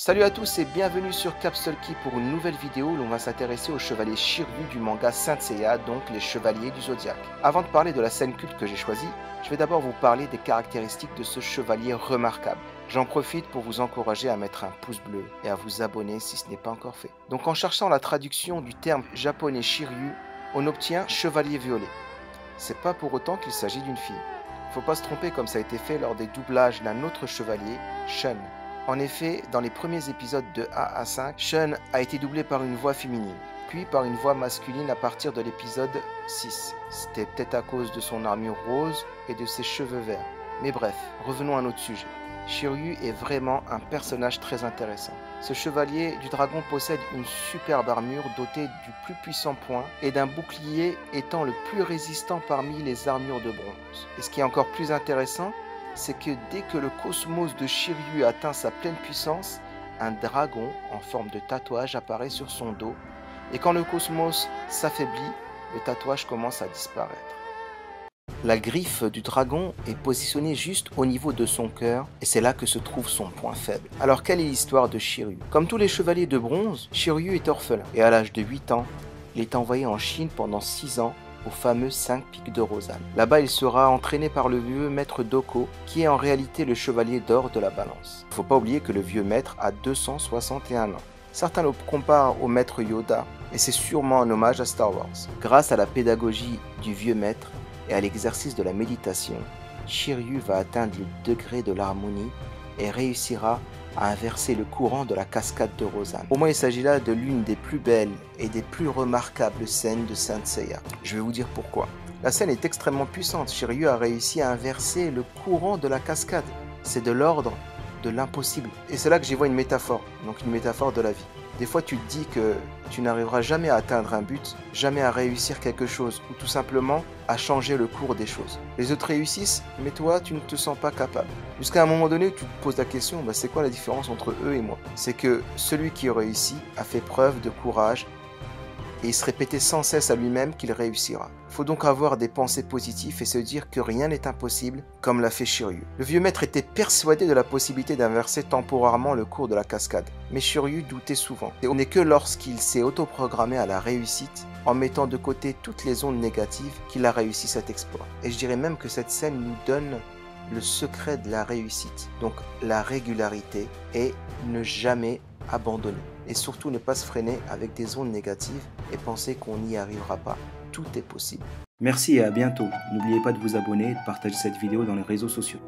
Salut à tous et bienvenue sur Capsule Key pour une nouvelle vidéo où l'on va s'intéresser au chevalier Shiryu du manga Saint Seiya, donc les chevaliers du Zodiaque. Avant de parler de la scène culte que j'ai choisie, je vais d'abord vous parler des caractéristiques de ce chevalier remarquable. J'en profite pour vous encourager à mettre un pouce bleu et à vous abonner si ce n'est pas encore fait. Donc en cherchant la traduction du terme japonais Shiryu, on obtient chevalier violet. C'est pas pour autant qu'il s'agit d'une fille. Faut pas se tromper comme ça a été fait lors des doublages d'un autre chevalier, Shun. En effet, dans les premiers épisodes de 1 à 5, Shun a été doublé par une voix féminine, puis par une voix masculine à partir de l'épisode 6. C'était peut-être à cause de son armure rose et de ses cheveux verts. Mais bref, revenons à notre sujet. Shiryu est vraiment un personnage très intéressant. Ce chevalier du dragon possède une superbe armure dotée du plus puissant point et d'un bouclier étant le plus résistant parmi les armures de bronze. Et ce qui est encore plus intéressant, c'est que dès que le cosmos de Shiryu atteint sa pleine puissance, un dragon en forme de tatouage apparaît sur son dos, et quand le cosmos s'affaiblit, le tatouage commence à disparaître. La griffe du dragon est positionnée juste au niveau de son cœur, et c'est là que se trouve son point faible. Alors quelle est l'histoire de Shiryu? Comme tous les chevaliers de bronze, Shiryu est orphelin, et à l'âge de 8 ans, il est envoyé en Chine pendant 6 ans, aux fameux 5 pics de Rosanne. Là-bas, il sera entraîné par le vieux maître Doko, qui est en réalité le chevalier d'or de la balance. Il ne faut pas oublier que le vieux maître a 261 ans. Certains le comparent au maître Yoda, et c'est sûrement un hommage à Star Wars. Grâce à la pédagogie du vieux maître et à l'exercice de la méditation, Shiryu va atteindre le degré de l'harmonie et réussira à inverser le courant de la cascade de Rosanne. Pour moi, il s'agit là de l'une des plus belles et des plus remarquables scènes de Saint Seiya. Je vais vous dire pourquoi. La scène est extrêmement puissante. Shiryu a réussi à inverser le courant de la cascade. C'est de l'ordre de l'impossible. Et c'est là que j'y vois une métaphore, donc une métaphore de la vie. Des fois, tu te dis que tu n'arriveras jamais à atteindre un but, jamais à réussir quelque chose, ou tout simplement à changer le cours des choses. Les autres réussissent, mais toi, tu ne te sens pas capable. Jusqu'à un moment donné, tu te poses la question, c'est quoi la différence entre eux et moi? C'est que celui qui réussit a fait preuve de courage, et il se répétait sans cesse à lui-même qu'il réussira. Il faut donc avoir des pensées positives et se dire que rien n'est impossible, comme l'a fait Shiryu. Le vieux maître était persuadé de la possibilité d'inverser temporairement le cours de la cascade, mais Shiryu doutait souvent. Et ce n'est que lorsqu'il s'est autoprogrammé à la réussite, en mettant de côté toutes les ondes négatives, qu'il a réussi cet exploit. Et je dirais même que cette scène nous donne le secret de la réussite, donc la régularité et ne jamais abandonner. Et surtout ne pas se freiner avec des ondes négatives et penser qu'on n'y arrivera pas. Tout est possible. Merci et à bientôt. N'oubliez pas de vous abonner et de partager cette vidéo dans les réseaux sociaux.